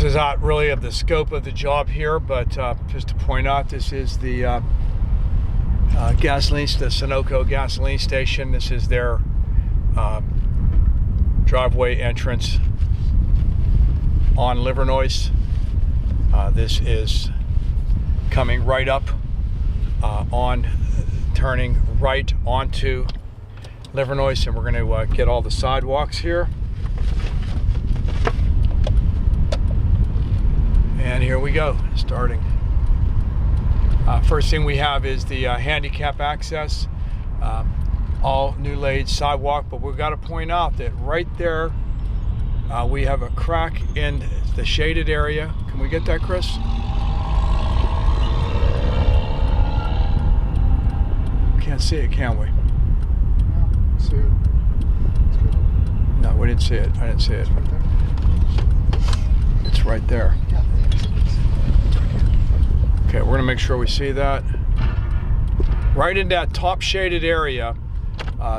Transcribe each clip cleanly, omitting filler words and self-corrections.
is not really of the scope of the job here, but just to point out, this is the the Sunoco gasoline station. This is their driveway entrance on LIVERNOIS. This is coming right up turning right onto LIVERNOIS, and we're going to get all the sidewalks here. And here we go, starting. First thing we have is the handicap access, all new laid sidewalk, but we've got to point out that right there we have a crack in the shaded area. Can we get that, Chris? Can't see it, can we? No, see it. It's good. No, we didn't see it. I didn't see it. It's right there. Yeah. Okay, we're gonna make sure we see that. Right in that top shaded area,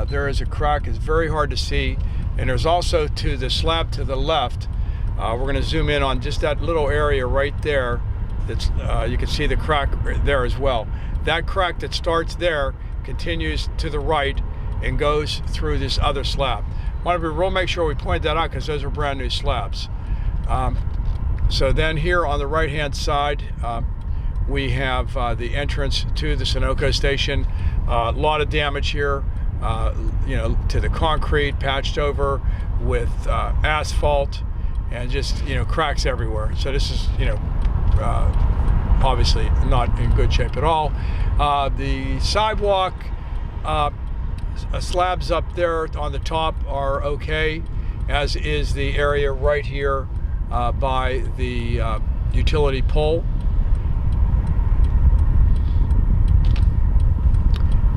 there is a crack. It's very hard to see. And there's also to the slab to the left, we're gonna zoom in on just that little area right there. That's you can see the crack there as well. That crack that starts there continues to the right and goes through this other slab. Want to real make sure we point that out because those are brand new slabs. So then here on the right hand side, we have the entrance to the Sunoco station. A lot of damage here, you know, to the concrete, patched over with asphalt, and just, you know, cracks everywhere. So this is, you know, obviously not in good shape at all. The sidewalk slabs up there on the top are okay, as is the area right here by the utility pole.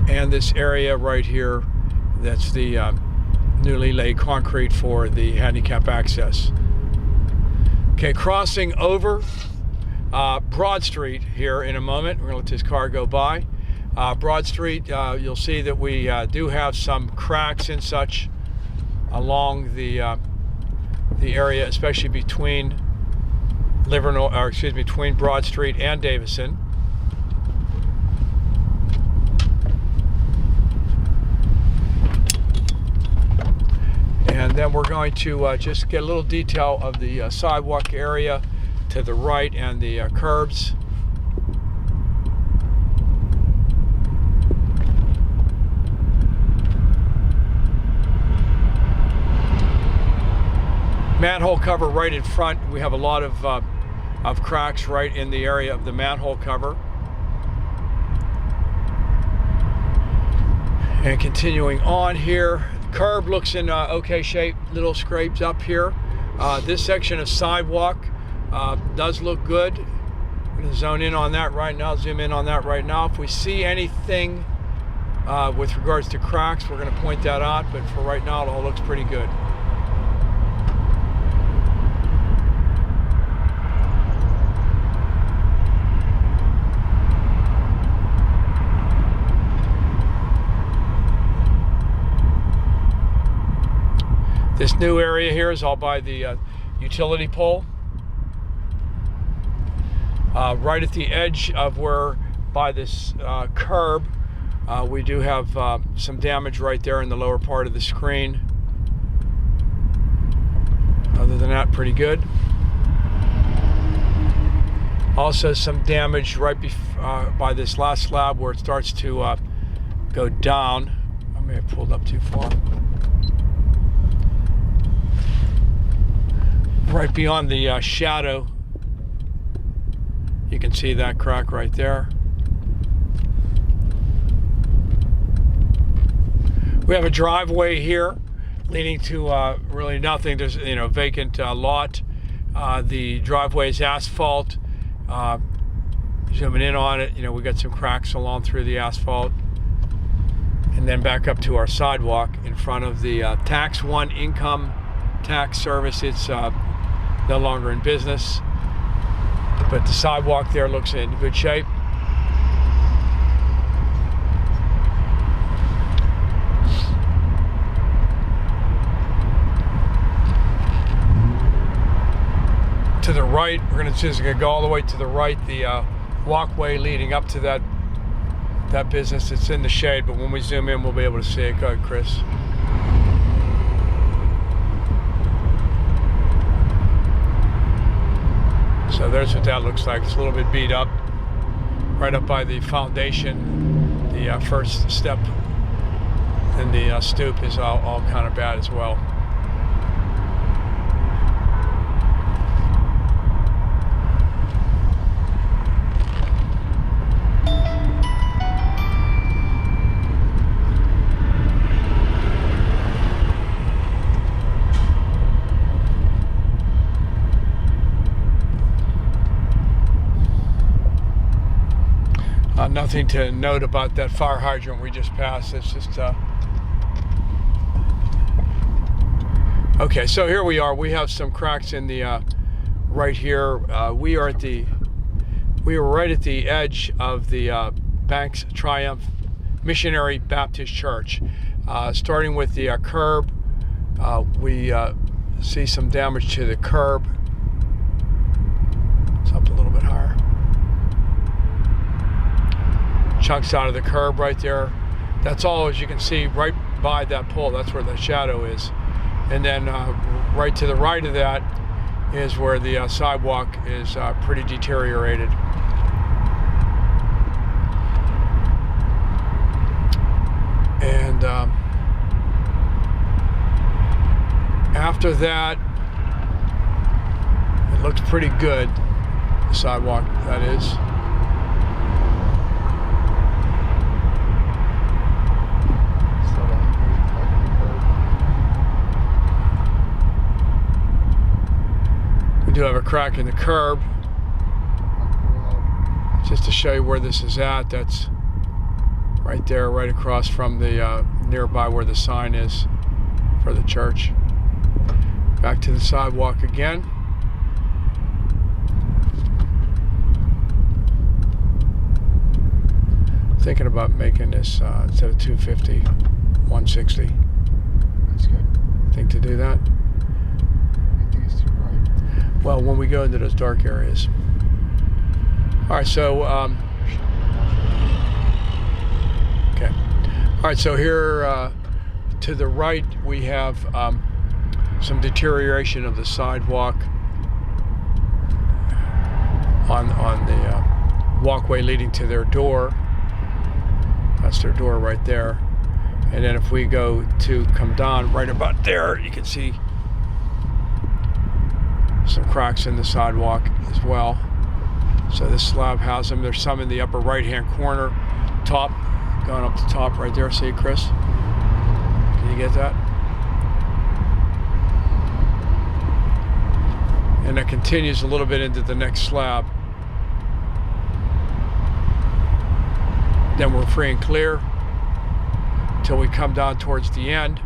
And this area right here, that's the newly laid concrete for the handicap access. Okay, crossing over Broad Street here in a moment. We're gonna let this car go by. Broad Street, you'll see that we do have some cracks and such along the area, especially between between Broad Street and Davison. And then we're going to just get a little detail of the sidewalk area to the right and the curbs. Manhole cover right in front. We have a lot of cracks right in the area of the manhole cover. And continuing on here, curb looks in okay shape, little scrapes up here. This section of sidewalk does look good. I'm going to zone in on that right now, zoom in on that right now. If we see anything with regards to cracks, we're going to point that out, but for right now it all looks pretty good. This new area here is all by the utility pole. Right at the edge of where, by this curb, we do have some damage right there in the lower part of the screen. Other than that, pretty good. Also some damage right by this last slab where it starts to go down. I may have pulled up too far. Right beyond the shadow, you can see that crack right there. We have a driveway here leading to really nothing. There's, you know, vacant lot. The driveway is asphalt. Zooming in on it, you know, we got some cracks along through the asphalt. And then back up to our sidewalk in front of the Tax One income tax service. It's no longer in business, but the sidewalk there looks in good shape. To to the right. We're gonna go all the way to the right, the walkway leading up to that business. It's in the shade, but when we zoom in, we'll be able to see it. Go ahead, Chris. So there's what that looks like. It's a little bit beat up, right up by the foundation. The first step and the stoop is all kind of bad as well. Nothing to note about that fire hydrant we just passed. It's just okay. So here we are. We have some cracks in the right here. We are right at the edge of the Banks Triumph Missionary Baptist Church. Starting with the curb, we see some damage to the curb. It's up a little bit higher. Chunks out of the curb right there. That's all, as you can see, right by that pole. That's where the shadow is. And then right to the right of that is where the sidewalk is pretty deteriorated. And after that, it looks pretty good. The sidewalk, that is. We do have a crack in the curb. Just to show you where this is at, that's right there, right across from the nearby where the sign is for the church. Back to the sidewalk again. Thinking about making this instead of 250, 160. That's good. Think to do that? I think it's too bright. Well, when we go into those dark areas. All right, so okay. All right, so here to the right we have some deterioration of the sidewalk on the walkway leading to their door. That's their door right there. And then if we go to come down right about there, you can see some cracks in the sidewalk as well. So this slab has them. There's some in the upper right-hand corner, top, going up the top right there. See, Chris? Can you get that? And it continues a little bit into the next slab. Then we're free and clear until we come down towards the end.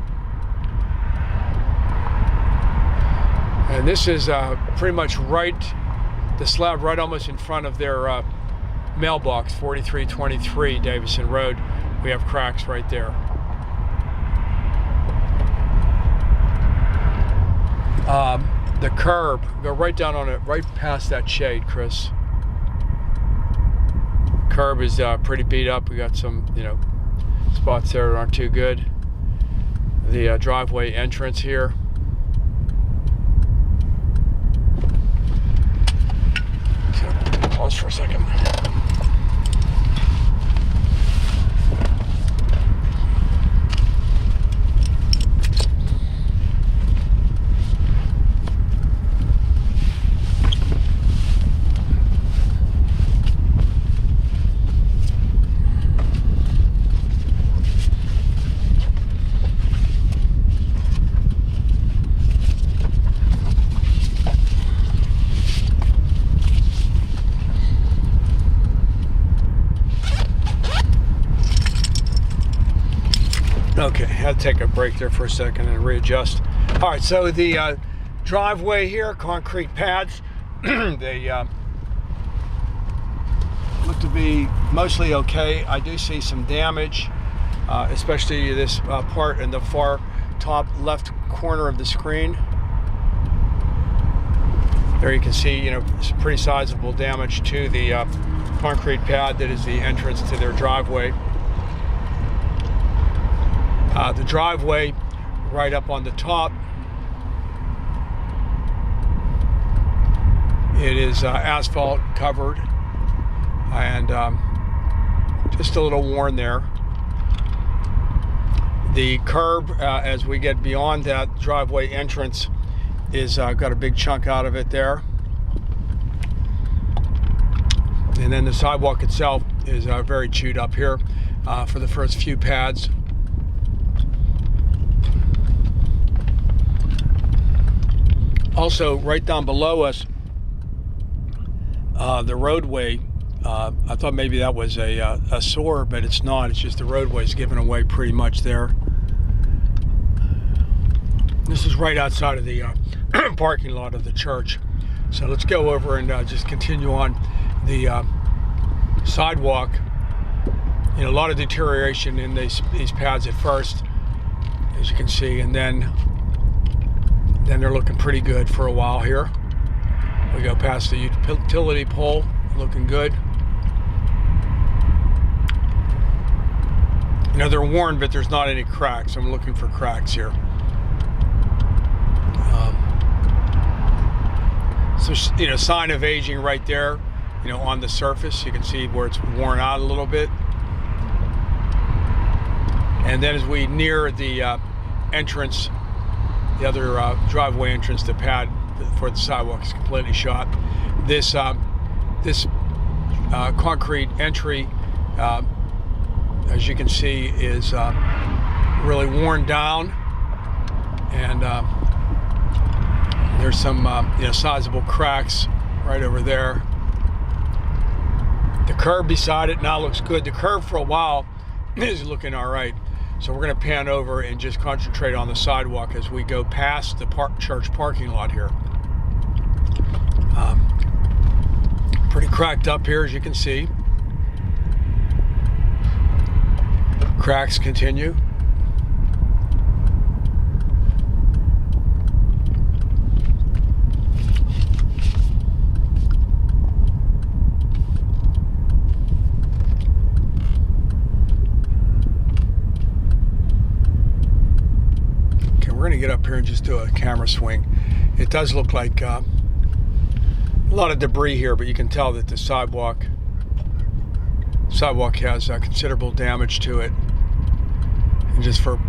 And this is pretty much right, the slab right almost in front of their mailbox, 4323 Davison Road. We have cracks right there. The curb, go right down on it, right past that shade, Chris. Curb is pretty beat up. We got some, spots there that aren't too good. The driveway entrance here. Okay, pause for a second. Okay, had to take a break there for a second and readjust. All right, so the driveway here, concrete pads, they look to be mostly okay. I do see some damage, especially this part in the far top left corner of the screen. There you can see, you know, some pretty sizable damage to the concrete pad that is the entrance to their driveway. The driveway right up on the top, it is asphalt covered and just a little worn there. The curb, as we get beyond that driveway entrance, is got a big chunk out of it there. And then the sidewalk itself is very chewed up here for the first few pads. Also, right down below us, the roadway, I thought maybe that was a sewer, but it's not. It's just the roadway's given away pretty much there. This is right outside of the parking lot of the church. So let's go over and just continue on the sidewalk. You know, a lot of deterioration in these pads at first, as you can see, and then they're looking pretty good for a while here. We go past the utility pole, looking good. You know, they're worn, but there's not any cracks. I'm looking for cracks here. So, you know, sign of aging right there, you know, on the surface. You can see where it's worn out a little bit. And then as we near the entrance, the other driveway entrance, the pad for the sidewalk is completely shot. This concrete entry, as you can see, is really worn down, and there's some you know, sizable cracks right over there. The curb beside it now looks good. The curb for a while is looking all right. So we're going to pan over and just concentrate on the sidewalk as we go past the church parking lot here. Pretty cracked up here, as you can see. Cracks continue. We're going to get up here and just do a camera swing. It does look like a lot of debris here, but you can tell that the sidewalk has considerable damage to it. And just for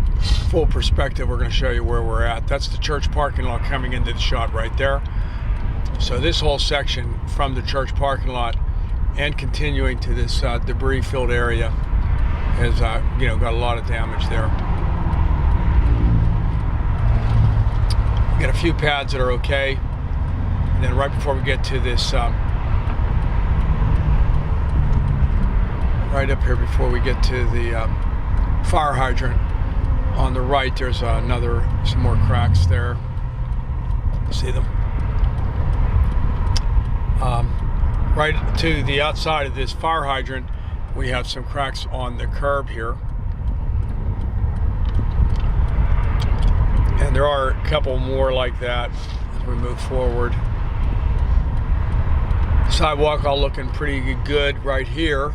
full perspective, we're going to show you where we're at. That's the church parking lot coming into the shot right there. So this whole section from the church parking lot and continuing to this debris-filled area has you know, got a lot of damage there. Got a few pads that are okay, and then right before we get to this, right up here before we get to the fire hydrant on the right, there's some more cracks there. See them? Right to the outside of this fire hydrant, we have some cracks on the curb here. And there are a couple more like that as we move forward. Sidewalk all looking pretty good right here.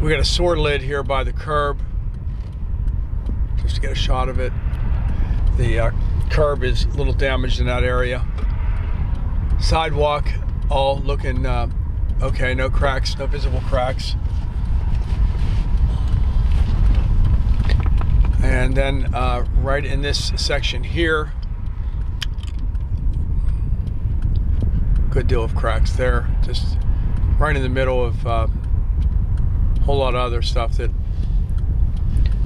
We got a sewer lid here by the curb, just to get a shot of it. The curb is a little damaged in that area. Sidewalk all looking okay, no cracks, no visible cracks. And then right in this section here, good deal of cracks there, just right in the middle of a whole lot of other stuff that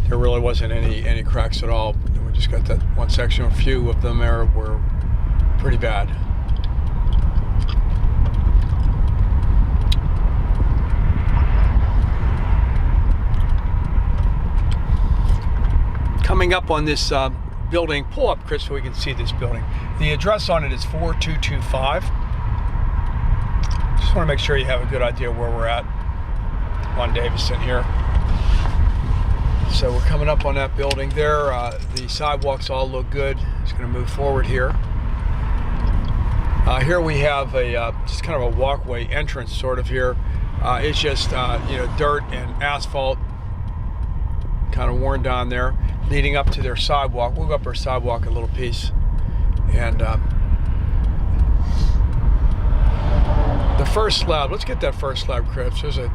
there really wasn't any cracks at all. And we just got that one section. A few of them there were pretty bad. Coming up on this building, pull up, Chris, so we can see this building. The address on it is 4225. Just want to make sure you have a good idea where we're at on Davison here. So we're coming up on that building there. The sidewalks all look good. Just going to move forward here. Here we have a just kind of a walkway entrance sort of here. It's just dirt and asphalt, kind of worn down there, leading up to their sidewalk. We'll go up our sidewalk a little piece, and the first slab. Let's get that first slab, Chris. There's a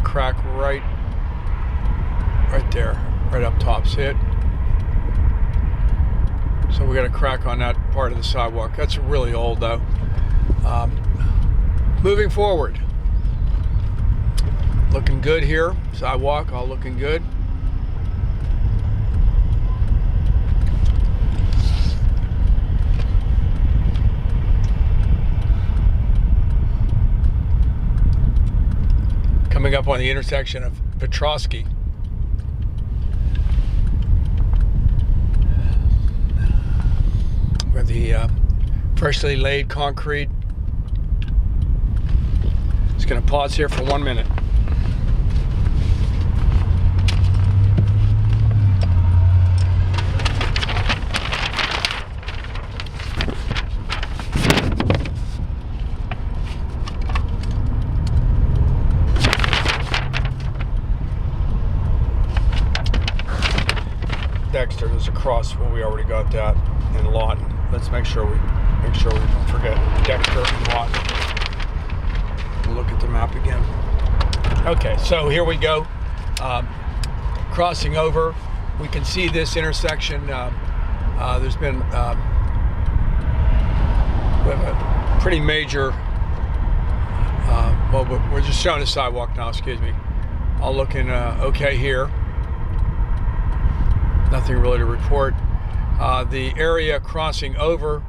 crack right there, right up top. See it? So we got a crack on that part of the sidewalk. That's really old though. Moving forward. Looking good here. Sidewalk all looking good. Coming up on the intersection of Petrosky. Where the freshly laid concrete. Just going to pause here for 1 minute. Dexter, there's a cross. Well, we already got that in Lawton. Let's make sure we don't forget Dexter and Lawton. We'll look at the map again. Okay, so here we go. Crossing over, we can see this intersection. There's been we have a pretty major. Well, we're just showing the sidewalk now. Excuse me. All looking okay here. Nothing really to report. The area crossing over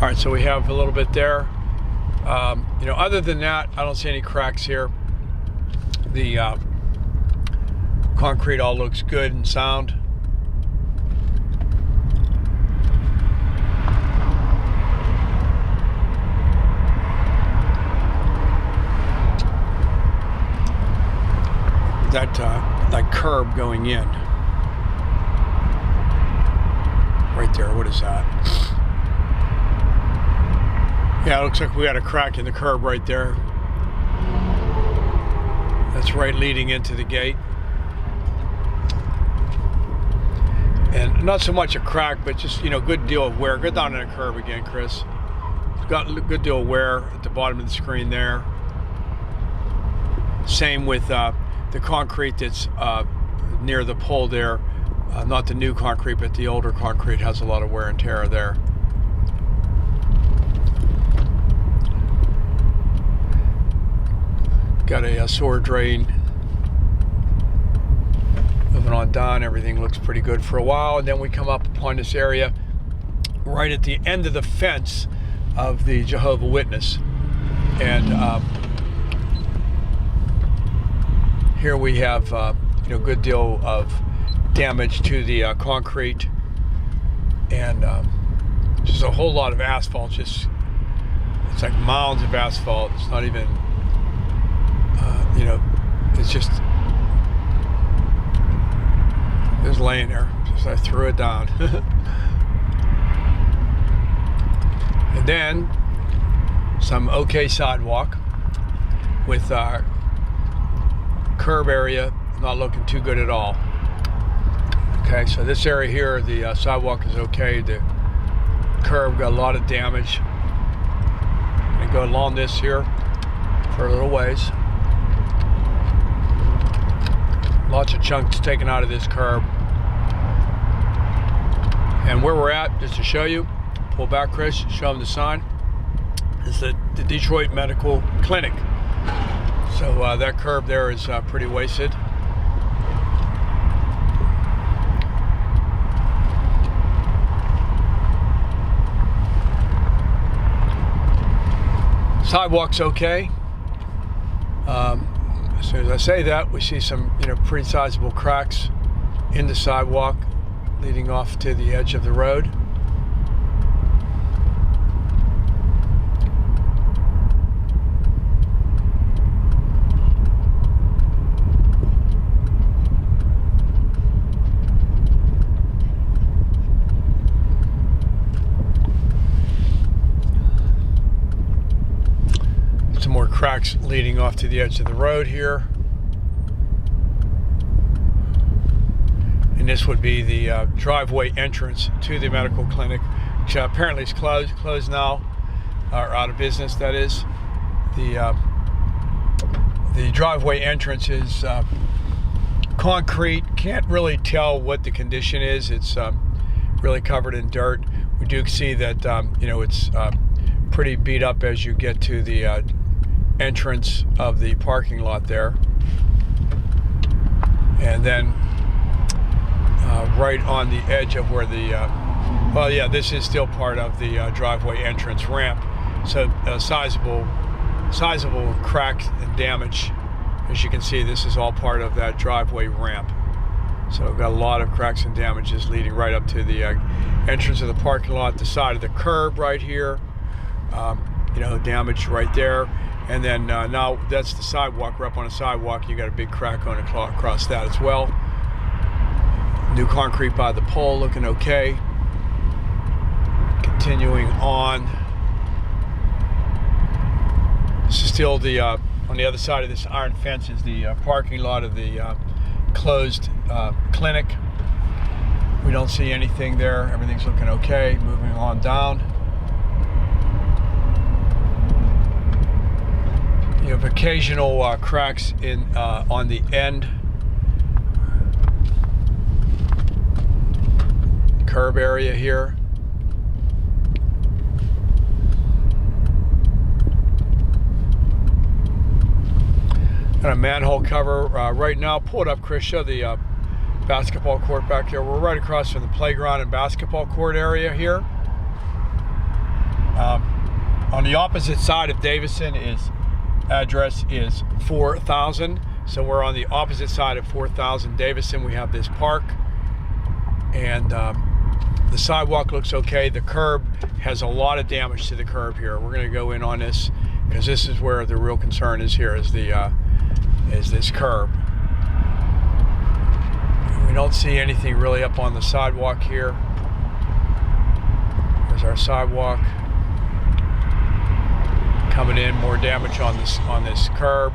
All right, so we have a little bit there. You know, other than that, I don't see any cracks here. The concrete all looks good and sound. That curb going in right there, what is that? Yeah, it looks like we got a crack in the curb right there. That's right leading into the gate. And not so much a crack, but just, you know, good deal of wear. Go down in the curb again, Chris. It's got a good deal of wear at the bottom of the screen there. Same with the concrete that's near the pole there. Not the new concrete, but the older concrete has a lot of wear and tear there. Got a sewer drain. Moving on down, everything looks pretty good for a while, and then we come up upon this area right at the end of the fence of the Jehovah's Witness. And here we have you know, good deal of damage to the concrete, and just a whole lot of asphalt. Just, it's like mounds of asphalt. It's not even you know, it's just laying there. Just I threw it down. And then some okay sidewalk with curb area not looking too good at all. Okay, so this area here, the sidewalk is okay. The curb got a lot of damage. And go along this here for a little ways. Lots of chunks taken out of this curb. And where we're at, just to show you, pull back, Chris, show them the sign. It's the Detroit Medical Clinic. So that curb there is pretty wasted. Sidewalk's okay. As soon as I say that, we see some, you know, pretty sizable cracks in the sidewalk leading off to the edge of the road. Some more cracks leading off to the edge of the road here. And this would be the driveway entrance to the medical clinic, which apparently is closed now, or out of business, that is. The driveway entrance is concrete. Can't really tell what the condition is. It's really covered in dirt. We do see that you know, it's pretty beat up as you get to the entrance of the parking lot there. And then right on the edge of where the well, yeah, this is still part of the driveway entrance ramp. So sizable cracks and damage. As you can see, this is all part of that driveway ramp. So we've got a lot of cracks and damages leading right up to the entrance of the parking lot, the side of the curb right here, you know, damage right there. And then now that's the sidewalk. We're up on a sidewalk. You got a big crack on it across that as well. New concrete by the pole, looking okay. Continuing on. This is still the on the other side of this iron fence is the parking lot of the closed clinic. We don't see anything there. Everything's looking okay. Moving on down. You have occasional cracks in on the end curb area here. Got a manhole cover right now. Pull it up, Chris. Show the basketball court back here. We're right across from the playground and basketball court area here. On the opposite side of Davison address is 4000. So we're on the opposite side of 4000 Davison. We have this park, and the sidewalk looks okay. The curb has a lot of damage to the curb here. We're going to go in on this because this is where the real concern is here, is this curb. We don't see anything really up on the sidewalk here. There's our sidewalk. Coming in, more damage on this curb.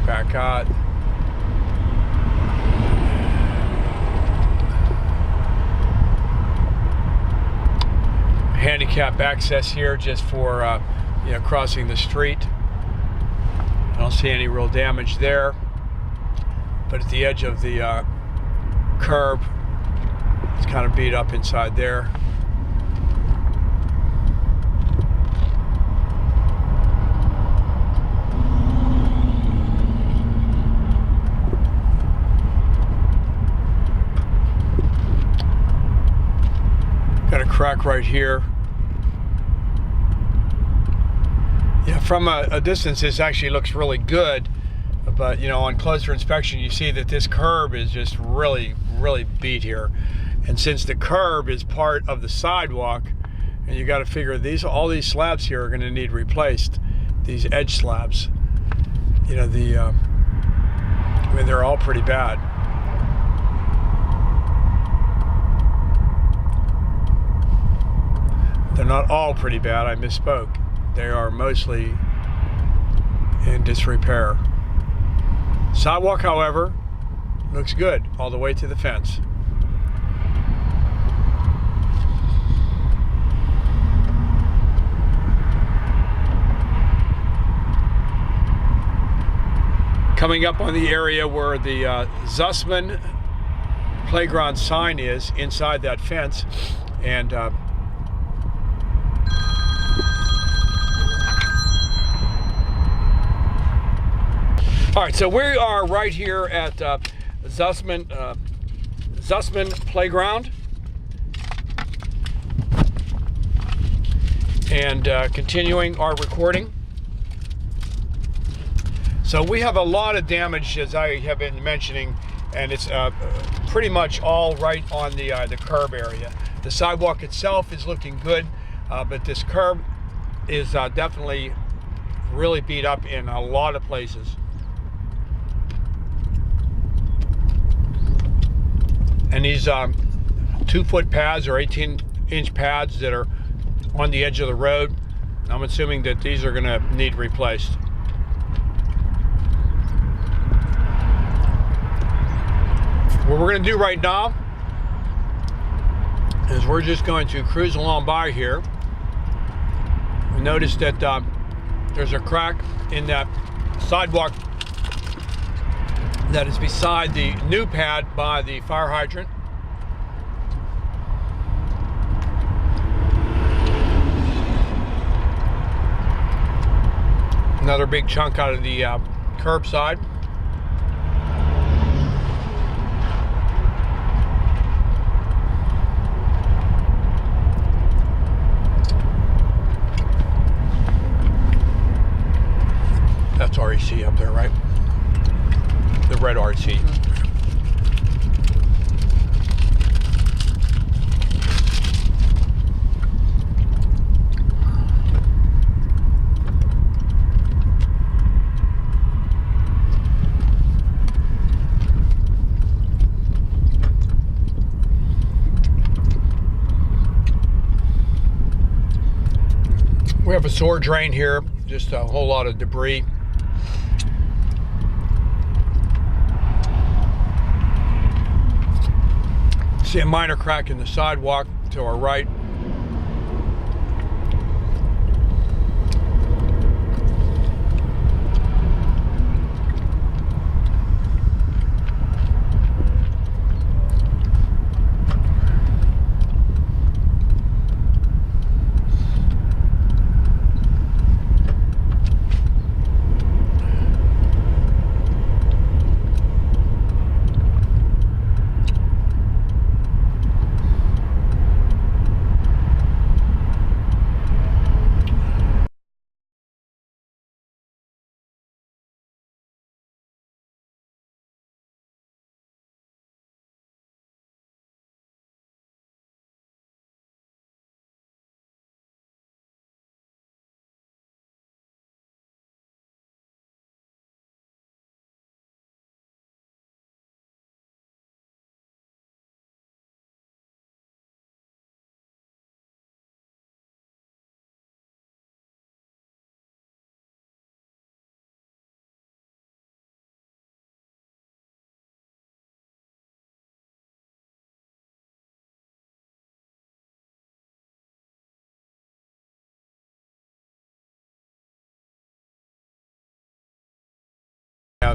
Back out. Handicap access here just for crossing the street. I don't see any real damage there, but at the edge of the curb, it's kind of beat up inside there. Got a crack right here. Yeah, from a distance this actually looks really good, but on closer inspection you see that this curb is just really beat here. And since the curb is part of the sidewalk, and you got to figure all these slabs here are going to need replaced, these edge slabs. I mean, they're all pretty bad. They're not all pretty bad, I misspoke. They are mostly in disrepair. Sidewalk, however, looks good all the way to the fence. Coming up on the area where the Zussman playground sign is, inside that fence, and all right, so we are right here at Zussman Playground, and continuing our recording. So we have a lot of damage, as I have been mentioning, and it's pretty much all right on the curb area. The sidewalk itself is looking good, but this curb is definitely really beat up in a lot of places. And these 2-foot pads or 18-inch pads that are on the edge of the road, I'm assuming that these are going to need replaced. What we're going to do right now is we're just going to cruise along by here. We notice that there's a crack in that sidewalk that is beside the new pad by the fire hydrant. Another big chunk out of the curbside. That's REC up there, right? The red RC. We have a sewer drain here, just a whole lot of debris. See a minor crack in the sidewalk to our right.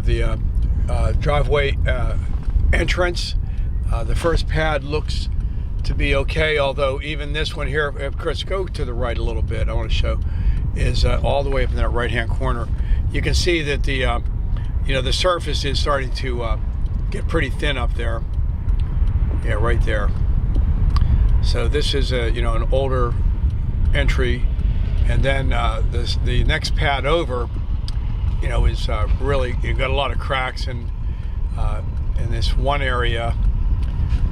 have the driveway entrance. The first pad looks to be okay, although even this one here, Chris, go to the right a little bit, I want to show, is all the way up in that right hand corner. You can see that the the surface is starting to get pretty thin up there. Yeah, right there. So this is an older entry, and then the next pad over is really, you've got a lot of cracks, and in this one area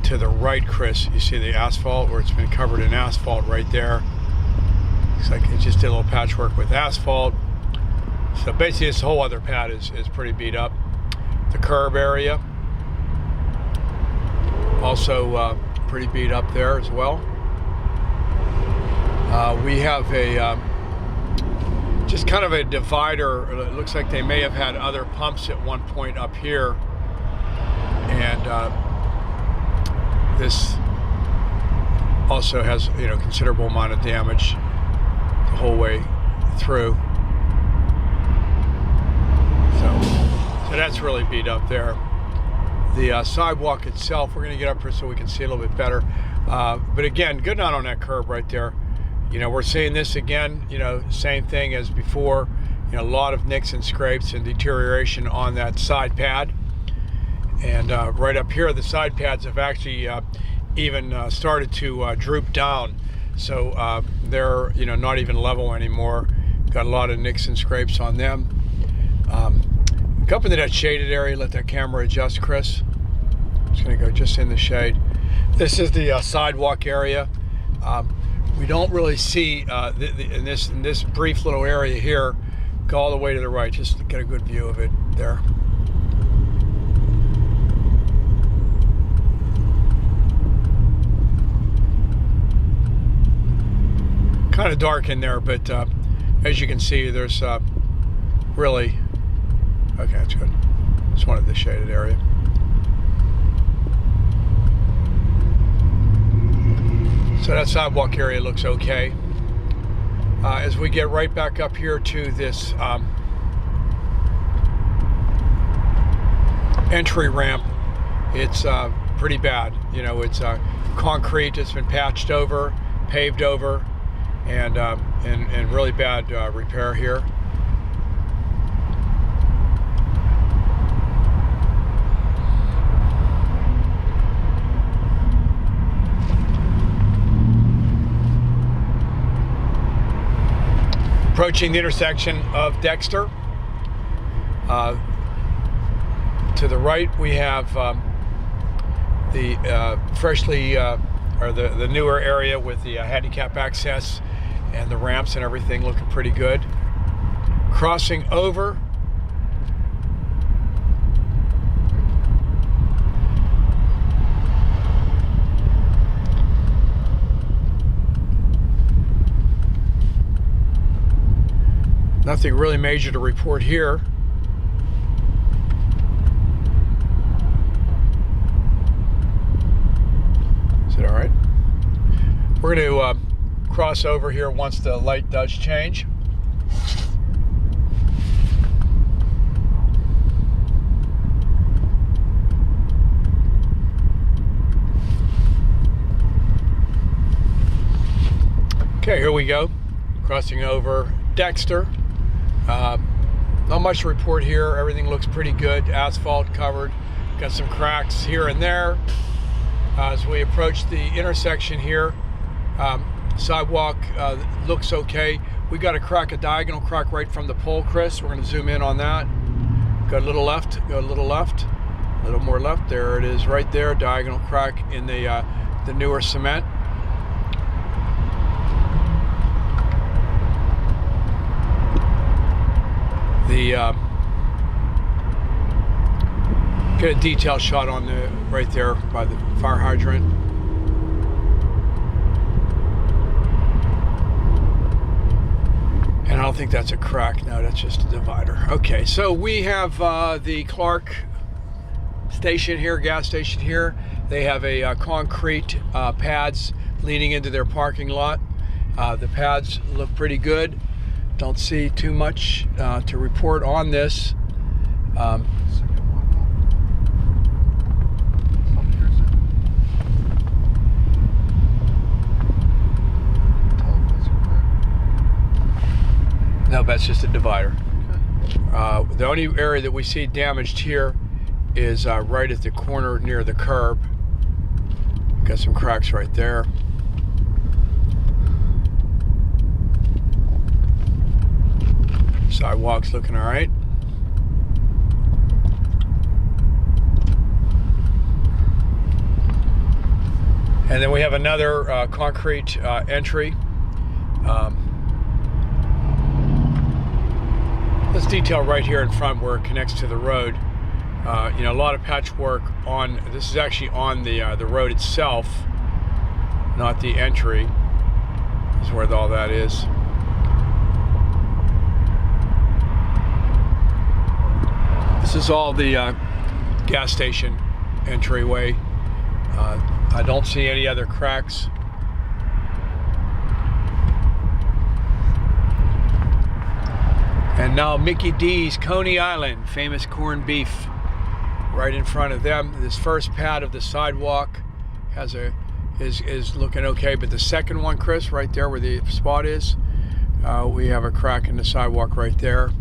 to the right, Chris, you see the asphalt where it's been covered in asphalt right there. Looks like it just did a little patchwork with asphalt. So basically this whole other pad is pretty beat up. The curb area also pretty beat up there as well. We have a just kind of a divider. It looks like they may have had other pumps at one point up here, and this also has considerable amount of damage the whole way through. So that's really beat up there. The sidewalk itself, we're going to get up here so we can see a little bit better. But again, good night on that curb right there. We're seeing this again, same thing as before. A lot of nicks and scrapes and deterioration on that side pad. And right up here, the side pads have actually even started to droop down. So they're not even level anymore. Got a lot of nicks and scrapes on them. Go up into that shaded area, let that camera adjust, Chris. I'm just gonna go just in the shade. This is the sidewalk area. We don't really see in this brief little area here. Go all the way to the right, just to get a good view of it there. Kind of dark in there, but as you can see, there's really, okay, that's good. Just wanted the shaded area. So that sidewalk area looks okay. As we get right back up here to this entry ramp, it's pretty bad. It's concrete. It's been patched over, paved over, and really bad repair here. Approaching the intersection of Dexter. To the right, we have the freshly or the newer area with the handicap access and the ramps and everything looking pretty good. Crossing over, nothing really major to report here. Is it all right? We're going to cross over here once the light does change. Okay, here we go. Crossing over Dexter. Not much to report here. Everything looks pretty good. Asphalt covered. Got some cracks here and there. As we approach the intersection here, sidewalk looks okay. We got a crack, a diagonal crack right from the pole, Chris. We're going to zoom in on that. Go a little left. Go a little left. A little more left. There it is, right there. Diagonal crack in the newer cement. Get a detail shot on the right there by the fire hydrant. And I don't think that's a crack. No, that's just a divider. Okay, so we have the Clark station here, gas station here. They have a concrete pads leading into their parking lot. The pads look pretty good. Don't see too much to report on this. Second one up. Up here, is it? Telephone crack. No, that's just a divider. Okay. The only area that we see damaged here is right at the corner near the curb. Got some cracks right there. Sidewalk's looking all right. And then we have another concrete entry. Let's detail right here in front where it connects to the road. You know, a lot of patchwork on, this is actually on the road itself, not the entry. This is where all that is. This is all the gas station entryway. I don't see any other cracks. And now Mickey D's Coney Island, famous corned beef, right in front of them. This first pad of the sidewalk has is looking okay, but the second one, Chris, right there where the spot is, we have a crack in the sidewalk right there.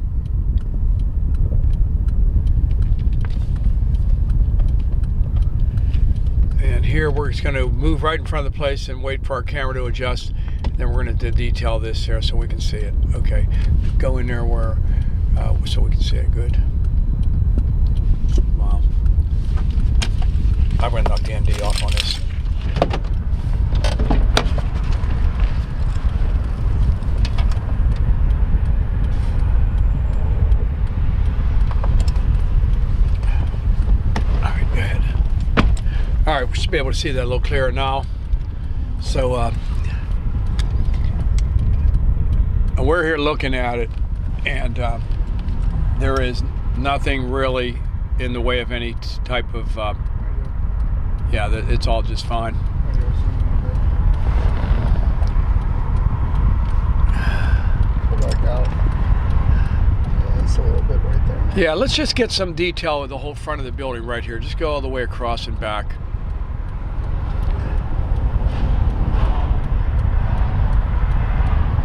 And here we're just going to move right in front of the place and wait for our camera to adjust. Then we're going to detail this here so we can see it. Okay, go in there where so we can see it. Good. Wow. I'm going to knock the ND off on this. All right, go ahead. All right, we should be able to see that a little clearer now. So we're here looking at it, and there is nothing really in the way of any type of, yeah, it's all just fine. Pull back out. Yeah, it's a little bit right there. Yeah, let's just get some detail of the whole front of the building right here. Just go all the way across and back.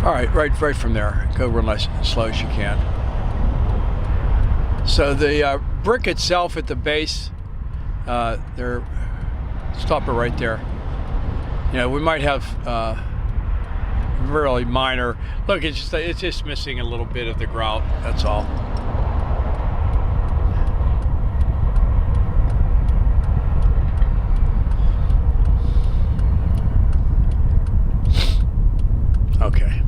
All right, right from there. Go real nice and slow as you can. So the brick itself at the base, they're stop it right there. You know, we might have really minor. Look, it's just missing a little bit of the grout. That's all. Okay.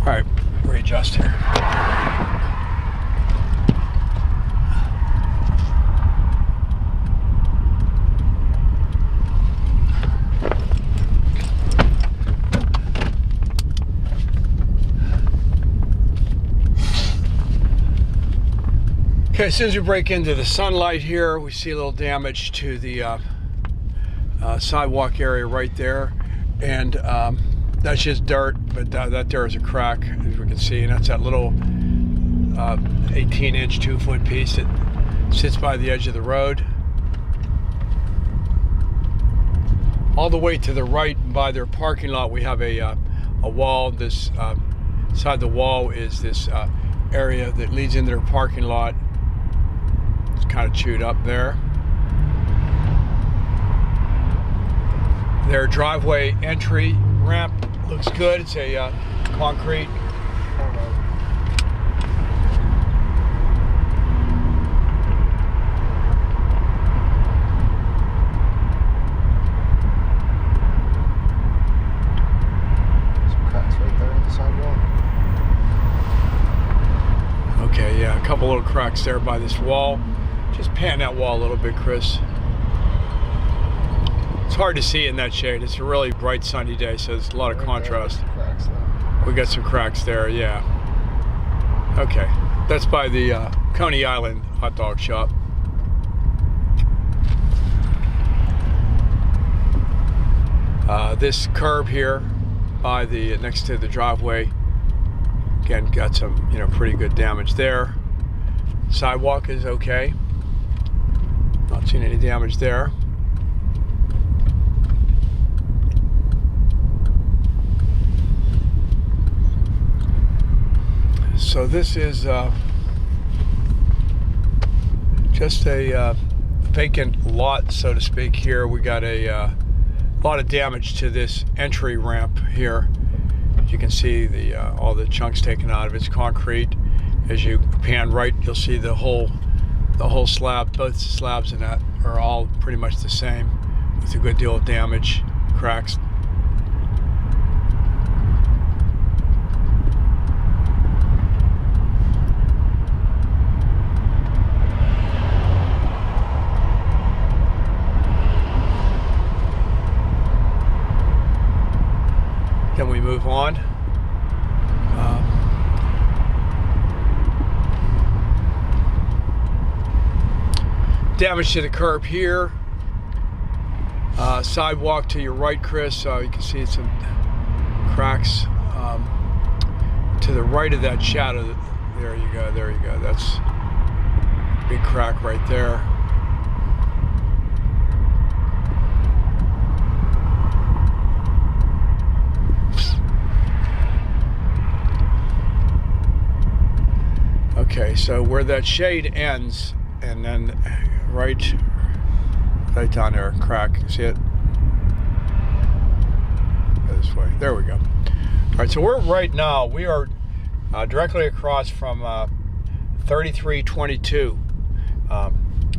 All right, readjust here. Okay, as soon as we break into the sunlight here, we see a little damage to the sidewalk area right there, and that's just dirt, but that there is a crack, as we can see, and that's that little 18-inch, 2-foot piece that sits by the edge of the road. All the way to the right by their parking lot, we have a wall. This side the wall is this area that leads into their parking lot. It's kind of chewed up there. Their driveway entry ramp looks good. It's a concrete. Some cracks right there on the sidewalk. Okay, yeah, a couple little cracks there by this wall. Just pan that wall a little bit, Chris. It's hard to see in that shade. It's a really bright sunny day, so there's a lot of contrast. Cracks there. We got some cracks there, yeah. Okay, that's by the Coney Island hot dog shop. This curb here by the next to the driveway, again, got some pretty good damage there. Sidewalk is okay. Not seeing any damage there. So this is just a vacant lot, so to speak. Here we got a lot of damage to this entry ramp here. As you can see, all the chunks taken out of it's concrete. As you pan right, you'll see the whole slab. Both slabs in that are all pretty much the same, with a good deal of damage, cracks. Then we move on. Damage to the curb here. Sidewalk to your right, Chris. You can see some cracks to the right of that shadow. There you go. There you go. That's a big crack right there. Okay, so where that shade ends, and then right down there, crack. See it? Go this way. There we go. All right, so we're right now. We are directly across from 3322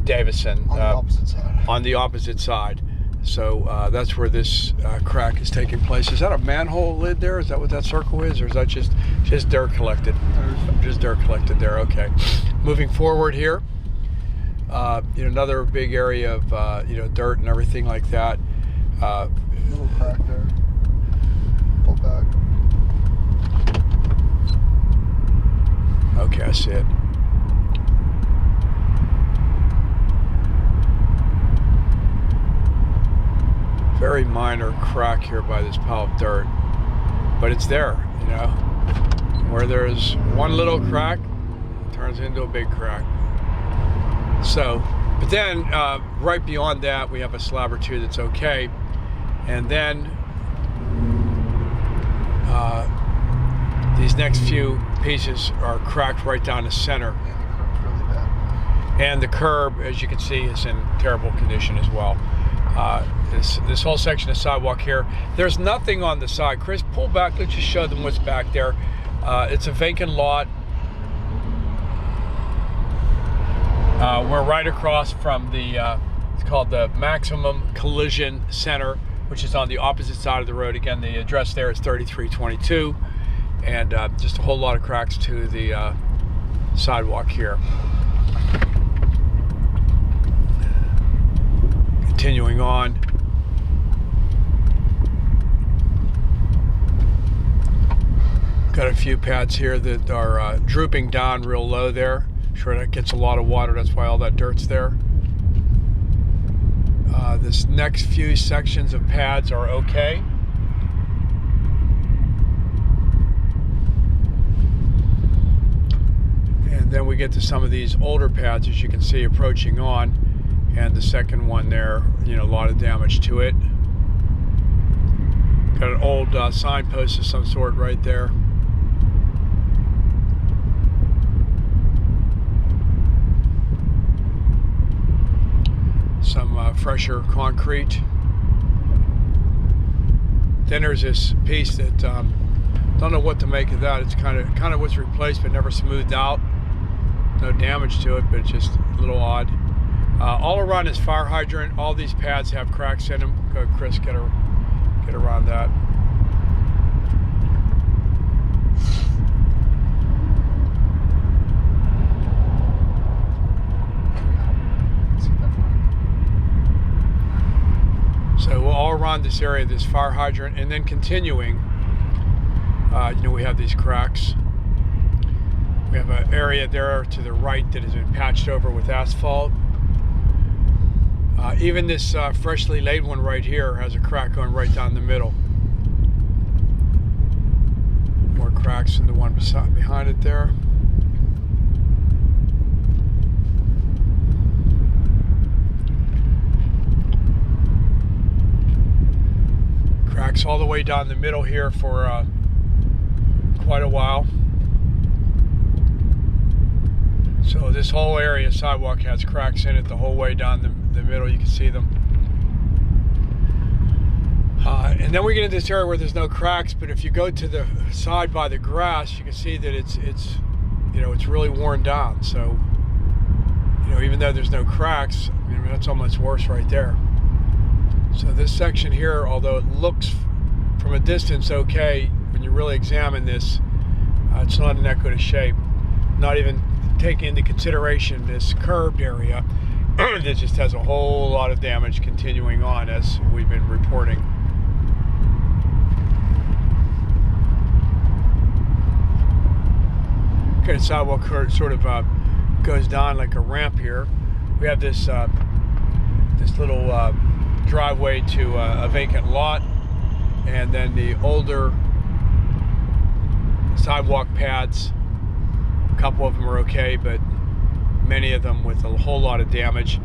Davison. On the opposite side. On the opposite side. So that's where this crack is taking place. Is that a manhole lid there? Is that what that circle is, or is that just dirt collected? Just dirt collected there. Okay. Moving forward here, another big area of dirt and everything like that. Little crack there. Pull back. Okay, I see it. Very minor crack here by this pile of dirt, but it's there, where there's one little crack, it turns into a big crack. So, but then right beyond that, we have a slab or two that's okay, and then these next few pieces are cracked right down the center. And the curb's really bad. And the curb, as you can see, is in terrible condition as well. This whole section of sidewalk here, there's nothing on the side. Chris, pull back. Let's just show them what's back there. It's a vacant lot. We're right across from it's called the Maximum Collision Center, which is on the opposite side of the road. Again, the address there is 3322, and just a whole lot of cracks to the sidewalk here. Continuing on. Got a few pads here that are drooping down real low there. Sure, that gets a lot of water. That's why all that dirt's there. This next few sections of pads are okay. And then we get to some of these older pads, as you can see, approaching on. And the second one there, a lot of damage to it. Got an old signpost of some sort right there. Some fresher concrete. Then there's this piece that don't know what to make of that. It's kind of was replaced but never smoothed out. No damage to it, but it's just a little odd. All around this fire hydrant, all these pads have cracks in them. Go, Chris, get around that. So all around this area, this fire hydrant, and then continuing, we have these cracks. We have an area there to the right that has been patched over with asphalt. Even this freshly laid one right here has a crack going right down the middle. More cracks in the one behind it there. cracks all the way down the middle here for quite a while. So this whole area, Sidewalk, has cracks in it the whole way down the middle. You can see them. And then we get into this area where there's no cracks, but if you go to the side by the grass, you can see that it's really worn down. So, even though there's no cracks, that's almost worse right there. So this section here, although it looks from a distance okay, when you really examine this, it's not in that good a shape. Not even taking into consideration this curved area that just has a whole lot of damage continuing on as we've been reporting. Okay, the sidewalk sort of goes down like a ramp here. We have this this little driveway to a vacant lot, and then the older sidewalk pads. A couple of them are okay, but many of them with a whole lot of damage.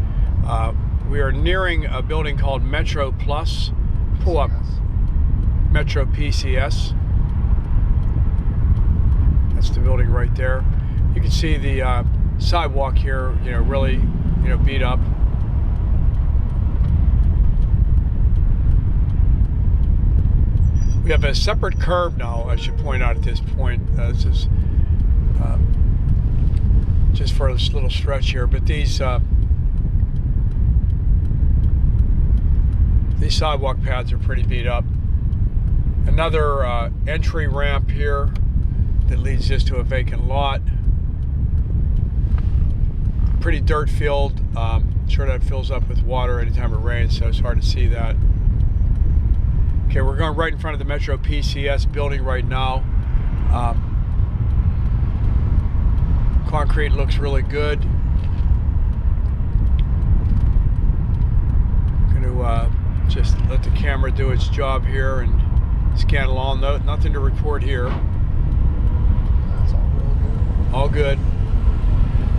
We are nearing a building called Metro Plus. Pull up Metro PCS. That's the building right there. You can see the sidewalk here, really, beat up. We have a separate curb now, I should point out at this point. This is just for this little stretch here, but these sidewalk pads are pretty beat up. Another entry ramp here that leads just to a vacant lot. Pretty dirt filled. Sure that fills up with water anytime it rains, so it's hard to see that. Okay, we're going right in front of the Metro PCS building right now. Concrete looks really good. Going to just let the camera do its job here and scan along. Nothing to report here. That's all real good. All good.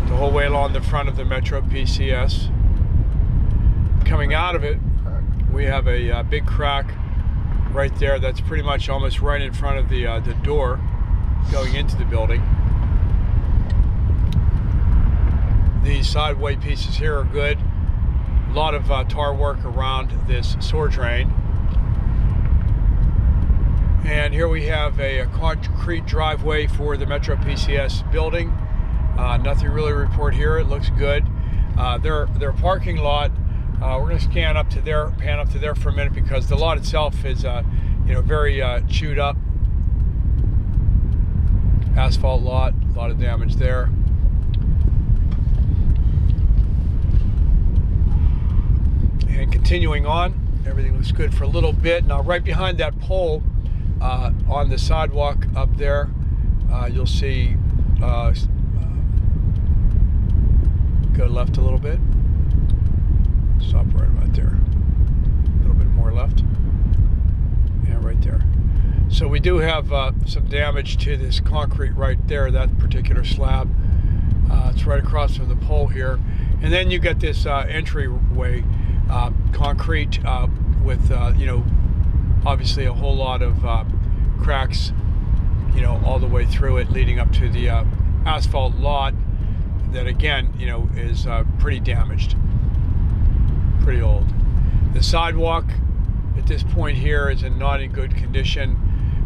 The whole way along the front of the Metro PCS. Coming out of it, we have a big crack right there. That's pretty much almost right in front of the door going into the building. These sideway pieces here are good. A lot of tar work around this sewer drain. And here we have a concrete driveway for the Metro PCS building. Nothing really to report here. It looks good. Their parking lot, we're going to pan up to there for a minute because the lot itself is very chewed up. Asphalt lot, a lot of damage there. And continuing on, everything looks good for a little bit. Now right behind that pole on the sidewalk up there, you'll see, go left a little bit, stop right about there, a little bit more left, yeah, right there. So we do have some damage to this concrete right there, that particular slab. It's right across from the pole here. And then you get this entryway, concrete with, obviously a whole lot of cracks, all the way through it, leading up to the asphalt lot that, again, is pretty damaged, pretty old. The sidewalk at this point here is not in good condition.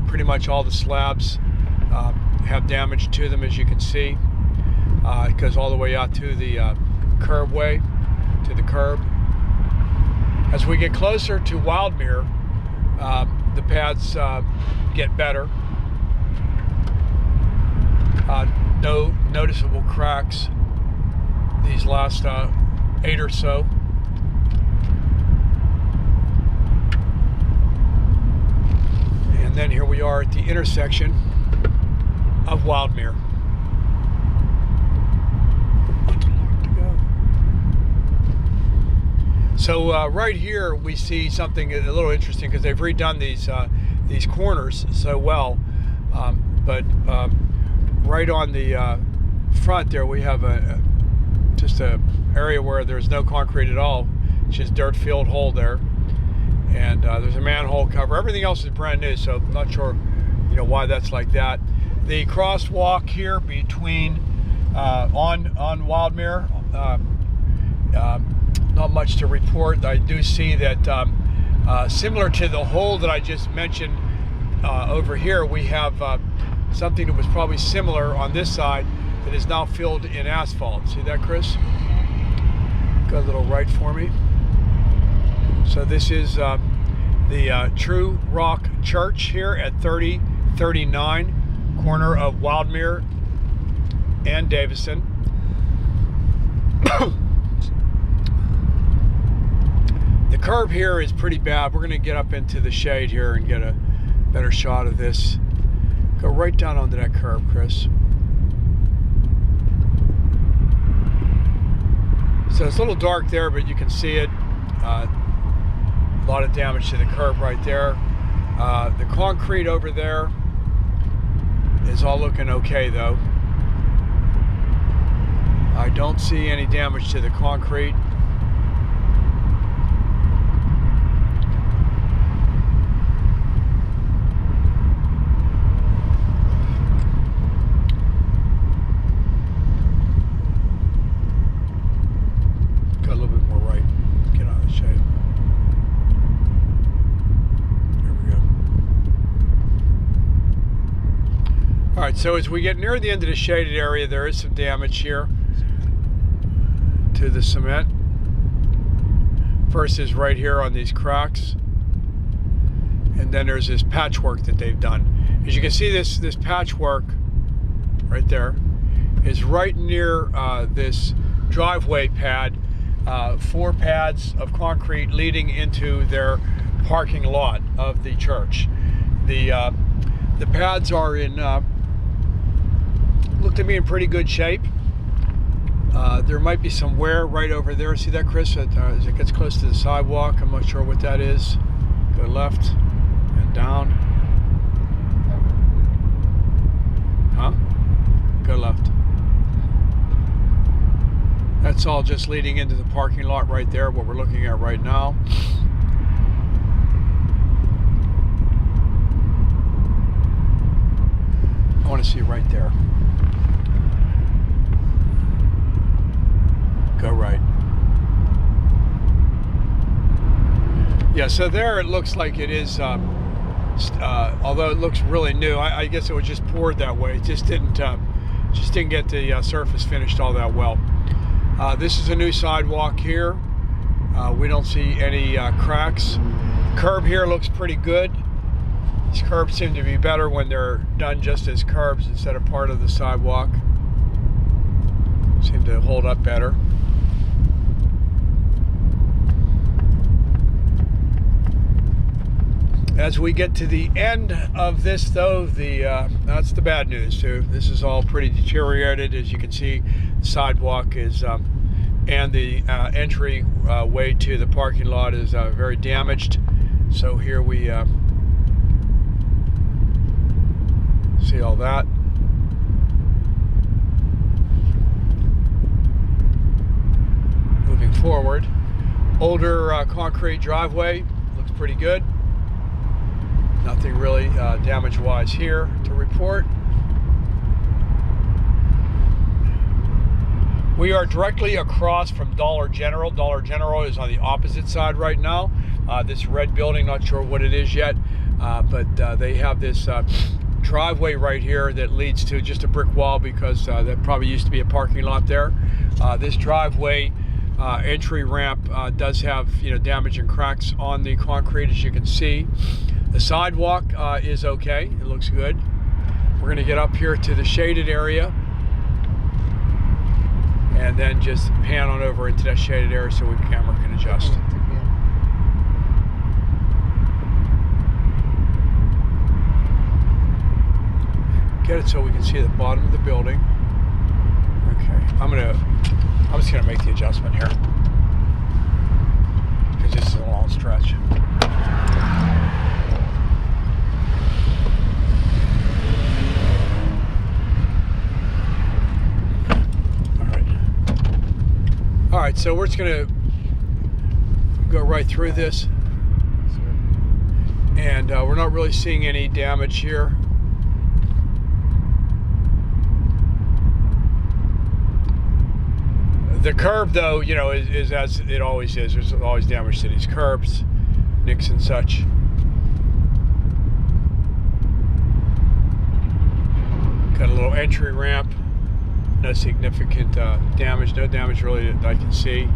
Pretty much all the slabs have damage to them, as you can see. It goes all the way out to the curbway, to the curb. As we get closer to Wildmere, the pads get better. No noticeable cracks these last 8 or so. And then here we are at the intersection of Wildmere. So right here we see something a little interesting because they've redone these corners so well, but right on the front there we have just a area where there's no concrete at all. It's just dirt filled hole there, And there's a manhole cover. Everything else is brand new, so I'm not sure, you know, why that's like that. The crosswalk here between on Wildmere, not much to report. I do see that similar to the hole that I just mentioned over here, we have something that was probably similar on this side that is now filled in asphalt. See that, Chris? Go a little right for me. So this is the True Rock Church here at 3039, corner of Wildmere and Davison. The curb here is pretty bad. We're going to get up into the shade here and get a better shot of this. Go right down onto that curb, Chris. So it's a little dark there, but you can see it. A lot of damage to the curb right there. The concrete over there is all looking okay, though. I don't see any damage to the concrete. All right, so as we get near the end of the shaded area, there is some damage here to the cement. First is right here on these cracks, and then there's this patchwork that they've done. As you can see, this patchwork right there is right near this driveway pad, 4 pads of concrete leading into their parking lot of the church. The pads are in look to be in pretty good shape. There might be some wear right over there. See that, Chris? As it gets close to the sidewalk, I'm not sure what that is. Go left and down. Huh? Go left. That's all just leading into the parking lot right there, what we're looking at right now. I want to see right there. Go right. Yeah, so there it looks like it is, although it looks really new. I guess it was just poured that way. It just didn't get the surface finished all that well. This is a new sidewalk here. We don't see any cracks. Curb here looks pretty good. These curbs seem to be better when they're done just as curbs instead of part of the sidewalk. Seem to hold up better. As we get to the end of this, though, that's the bad news too. This is all pretty deteriorated. As you can see, the sidewalk is and the entry way to the parking lot is very damaged. So here we see all that. Moving forward, older concrete driveway looks pretty good. Nothing really damage-wise here to report. We are directly across from Dollar General. Dollar General is on the opposite side right now. This red building, not sure what it is yet, but they have this driveway right here that leads to just a brick wall because that probably used to be a parking lot there. This driveway entry ramp does have damage and cracks on the concrete, as you can see. The sidewalk is okay. It looks good. We're going to get up here to the shaded area and then just pan on over into that shaded area so the camera can adjust. Get it so we can see the bottom of the building. Okay, I'm just gonna make the adjustment here because this is a long stretch. All right, so we're just gonna go right through this. So And we're not really seeing any damage here. The curb, though, you know, is as it always is. There's always damage to these curbs, nicks and such. Got a little entry ramp. No significant damage. No damage really that I can see.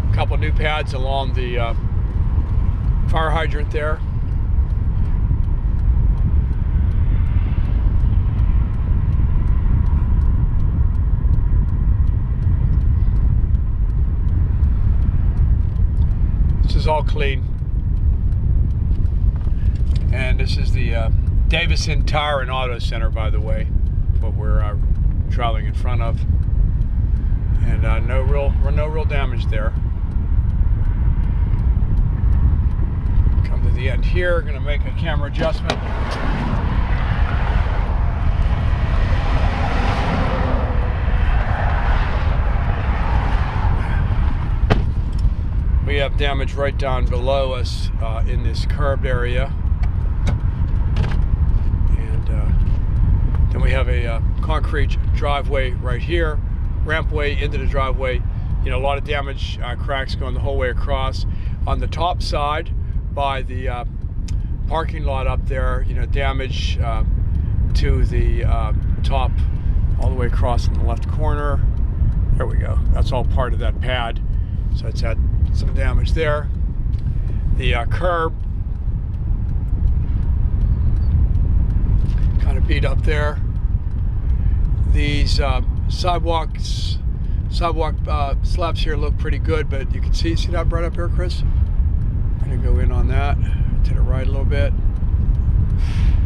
A couple new pads along the fire hydrant there. This is all clean. And this is the DAVISON Tire and Auto Center, by the way, what we're traveling in front of. And no real damage there. Come to the end here, gonna make a camera adjustment. We have damage right down below us in this curbed area. And we have a concrete driveway right here, rampway into the driveway. You know, a lot of damage, cracks going the whole way across. On the top side by the parking lot up there, you know, damage to the top all the way across in the left corner. There we go. That's all part of that pad. So it's had some damage there. The curb kind of beat up there. These sidewalk slabs here look pretty good, but you can see that right up here, Chris? I'm gonna go in on that to the right a little bit.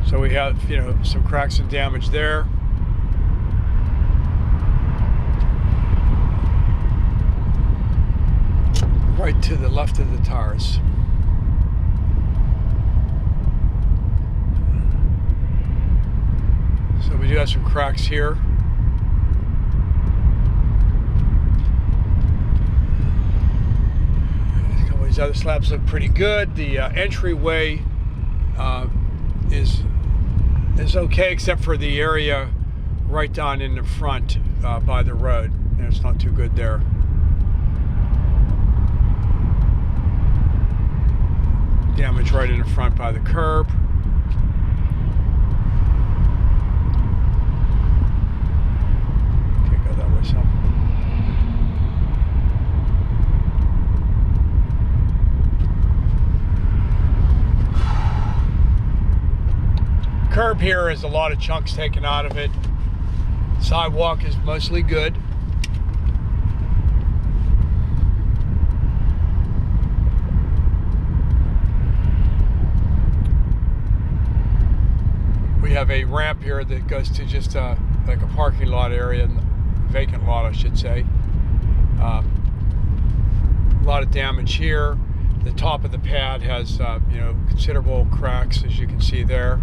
So we have, you know, some cracks and damage there. Right to the left of the tires. So we do have some cracks here. A couple of these other slabs look pretty good. The entryway is okay, except for the area right down in the front by the road. And it's not too good there. Damage right in the front by the curb. Can't go that way, so. Curb here is a lot of chunks taken out of it. Sidewalk is mostly good. We have a ramp here that goes to just like a parking lot area, vacant lot I should say. A lot of damage here. The top of the pad has you know, considerable cracks, as you can see there.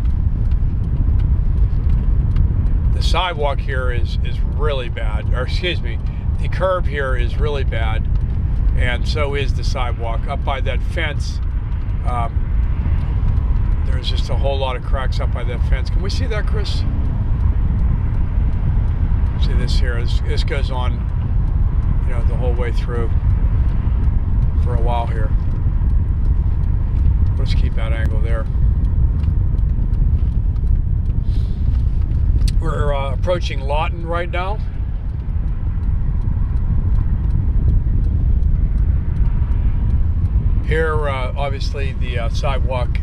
The sidewalk here is really bad, or excuse me, the curb here is really bad, and so is the sidewalk. Up by that fence, there's just a whole lot of cracks up by that fence. Can we see that, Chris? See this here, this goes on, you know, the whole way through for a while here. Let's keep that angle there. We're approaching Lawton right now. Here, obviously, the sidewalk,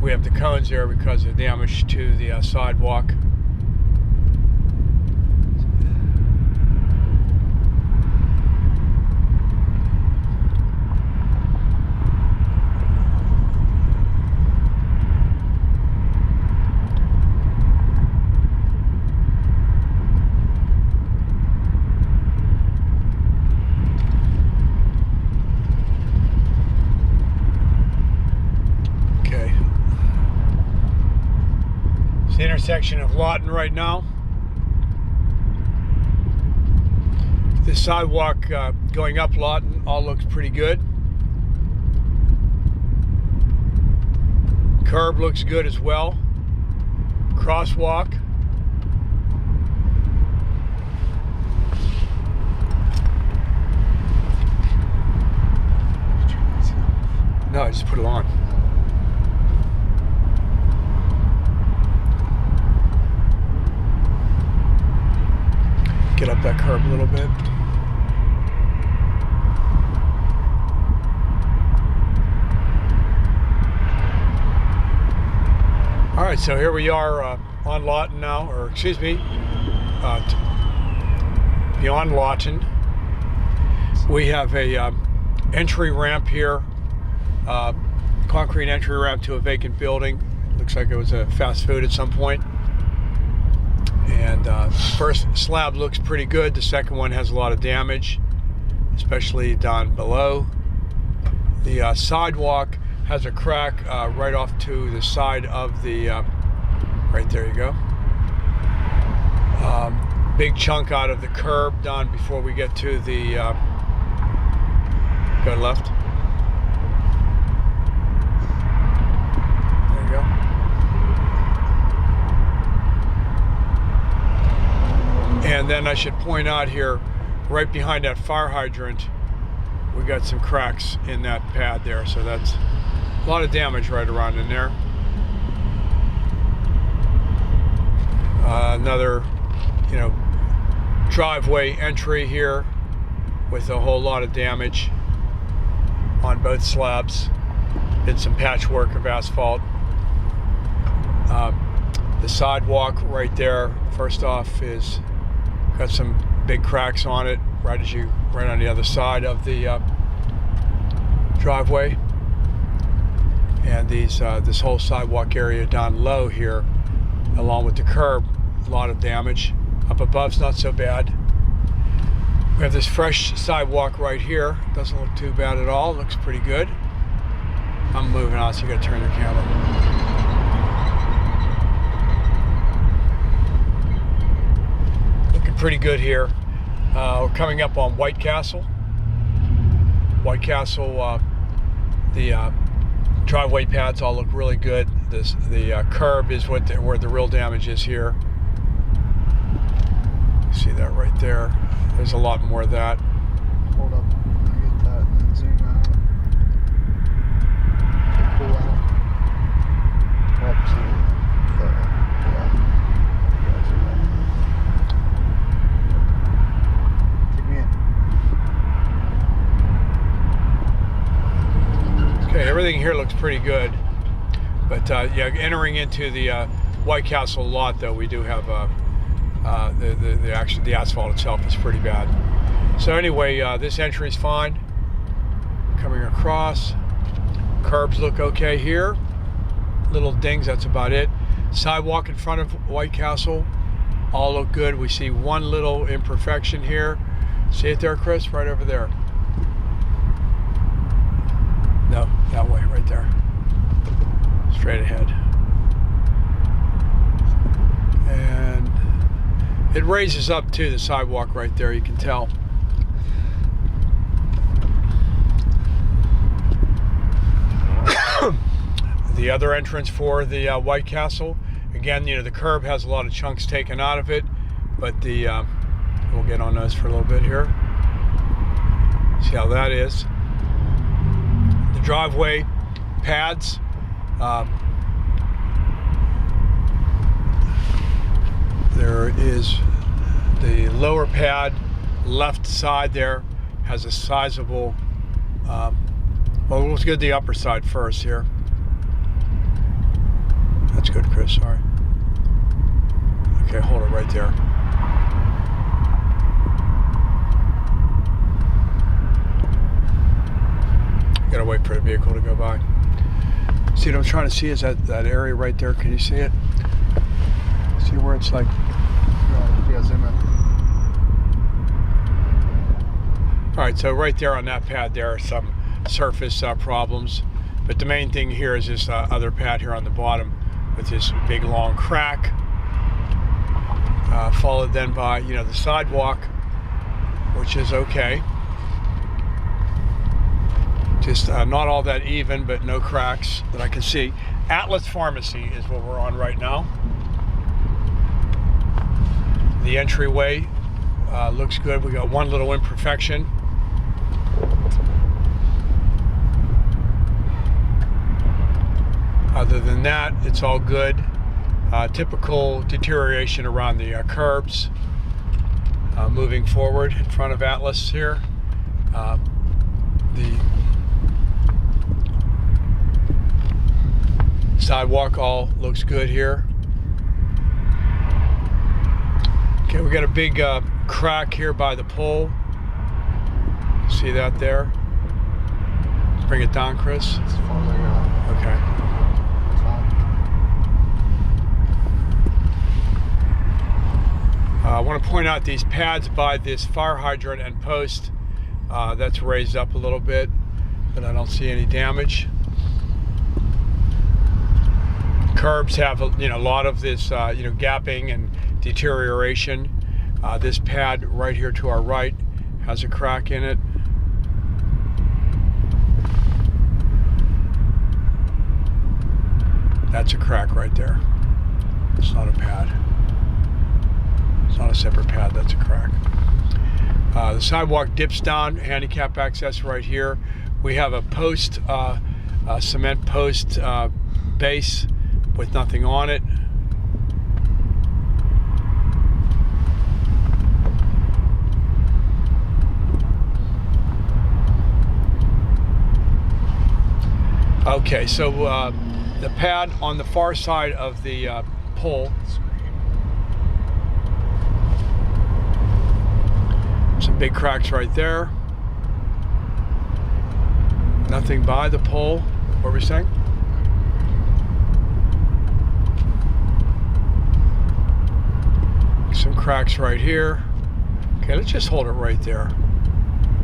we have the cones there because of damage to the sidewalk. Intersection of Lawton right now. The sidewalk going up Lawton all looks pretty good. Curb looks good as well. Crosswalk. No, I just put it on. Get up that curb a little bit. All right, so here we are on Lawton now, or excuse me, beyond Lawton. We have a entry ramp here, concrete entry ramp to a vacant building. Looks like it was a fast food at some point. And first slab looks pretty good. The second one has a lot of damage, especially down below. The sidewalk has a crack right off to the side of the, right there you go. Big chunk out of the curb done before we get to the, go left. There you go. And then I should point out here, right behind that fire hydrant, we got some cracks in that pad there, so that's a lot of damage right around in there. Another, driveway entry here with a whole lot of damage on both slabs. Did some patchwork of asphalt. The sidewalk right there, first off, is got some big cracks on it right on the other side of the driveway. And this whole sidewalk area down low here, along with the curb, a lot of damage. Up above's not so bad. We have this fresh sidewalk right here. Doesn't look too bad at all. Looks pretty good. I'm moving on, so you gotta turn the camera. Looking pretty good here. We're coming up on White Castle. White Castle, the driveway pads all look really good. The curb is where the real damage is here. You see that right there. There's a lot more of that. Hold up. I get that and then zoom out. Pull out. Up to the, zoom out. Take me in. Okay, everything here looks pretty good. But yeah, entering into the White Castle lot, though, we do have the asphalt itself is pretty bad. So anyway, this entry is fine. Coming across, curbs look okay here. Little dings, that's about it. Sidewalk in front of White Castle, all look good. We see one little imperfection here. See it there, Chris? Right over there. No, that way, right there. Straight ahead. And it raises up to the sidewalk right there, you can tell. The other entrance for the White Castle, again, the curb has a lot of chunks taken out of it, but we'll get on those for a little bit here. See how that is. The driveway pads, there is the lower pad, left side there has a sizable, well, let's get the upper side first here. That's good, Chris, sorry. Okay, hold it right there. Gotta wait for the vehicle to go by. See what I'm trying to see is that area right there. Can you see it? See where it's like, Yeah, zoom in. all right, so right there on that pad there are some surface problems, but the main thing here is this other pad here on the bottom with this big long crack, followed then by the sidewalk, which is okay. Just not all that even, but no cracks that I can see. Atlas Pharmacy is what we're on right now. The entryway looks good. We got one little imperfection. Other than that, it's all good. Typical deterioration around the curbs. Moving forward in front of Atlas here. The sidewalk all looks good here. Okay, we got a big crack here by the pole. See that there? Bring it down, Chris. As far as I got. Okay. I want to point out these pads by this fire hydrant and post. That's raised up a little bit, but I don't see any damage. Curbs have a lot of this gapping and deterioration. This pad right here to our right has a crack in it. That's a crack right there. It's not a pad. It's not a separate pad, that's a crack. The sidewalk dips down, handicap access right here. We have a post, cement post base with nothing on it. Okay, so the pad on the far side of the pole. Some big cracks right there. Nothing by the pole. What were we saying? Some cracks right here. Okay, let's just hold it right there.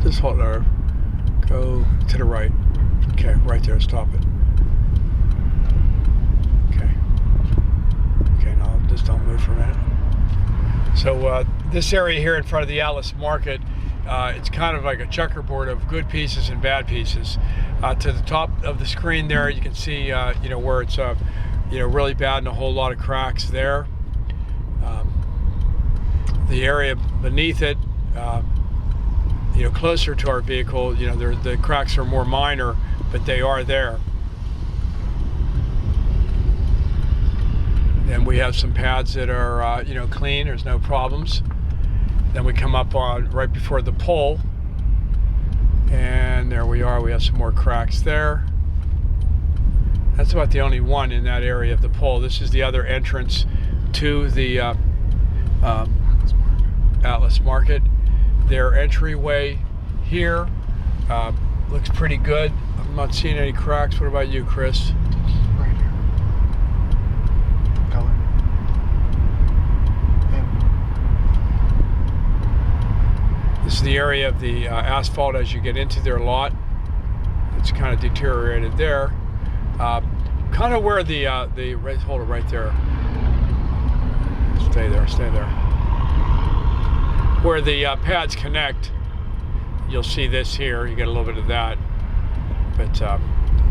Just hold it. Go to the right. Okay, right there. Stop it. Okay. Okay, now just don't move for a minute. So this area here in front of the Atlas Market, it's kind of like a checkerboard of good pieces and bad pieces. To the top of the screen there, you can see where it's really bad and a whole lot of cracks there. The area beneath it, closer to our vehicle, the cracks are more minor, but they are there. And we have some pads that are, clean. There's no problems. Then we come up on right before the pole, and there we are. We have some more cracks there. That's about the only one in that area of the pole. This is the other entrance to the Atlas Market. Their entryway here looks pretty good. I'm not seeing any cracks. What about you, Chris? Right here. Color. This is the area of the asphalt as you get into their lot. It's kind of deteriorated there. Kind of where the hold it right there. Stay there, stay there. Where the pads connect, you'll see this here. You get a little bit of that, but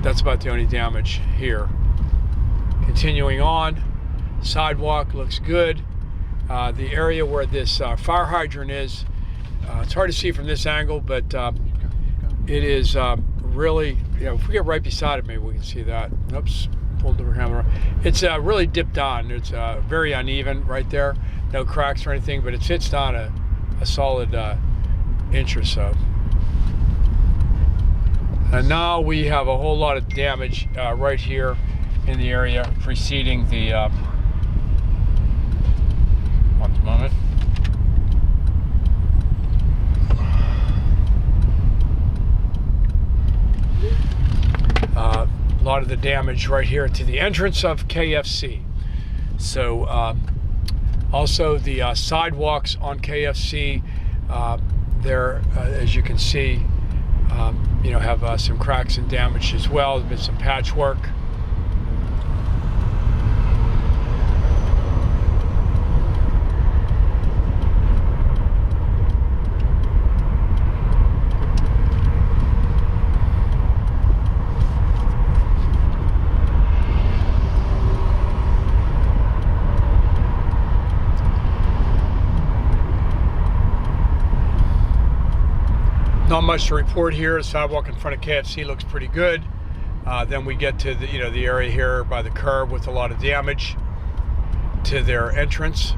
that's about the only damage here. Continuing on, sidewalk looks good. The area where this fire hydrant is, it's hard to see from this angle, but it is really, if we get right beside it, maybe we can see that. Oops, pulled the camera. It's really dipped down. It's very uneven right there. No cracks or anything, but it sits down a solid inch or so. And now we have a whole lot of damage right here in the area preceding the one moment. A lot of the damage right here to the entrance of KFC. So also the sidewalks on KFC there, as you can see, have some cracks and damage as well. There's been some patchwork. much to report here. The sidewalk in front of KFC looks pretty good. Then we get to the, the area here by the curb with a lot of damage to their entrance.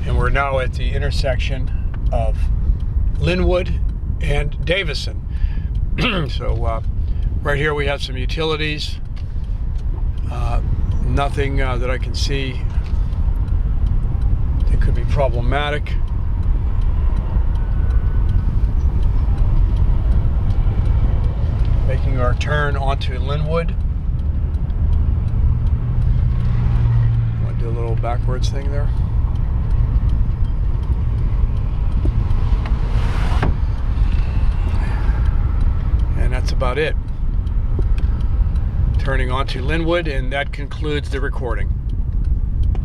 And we're now at the intersection of Linwood and Davison. So right here we have some utilities. Nothing that I can see that could be problematic. Making our turn onto Linwood. Want to do a little backwards thing there? And that's about it. Turning onto Linwood, and that concludes the recording.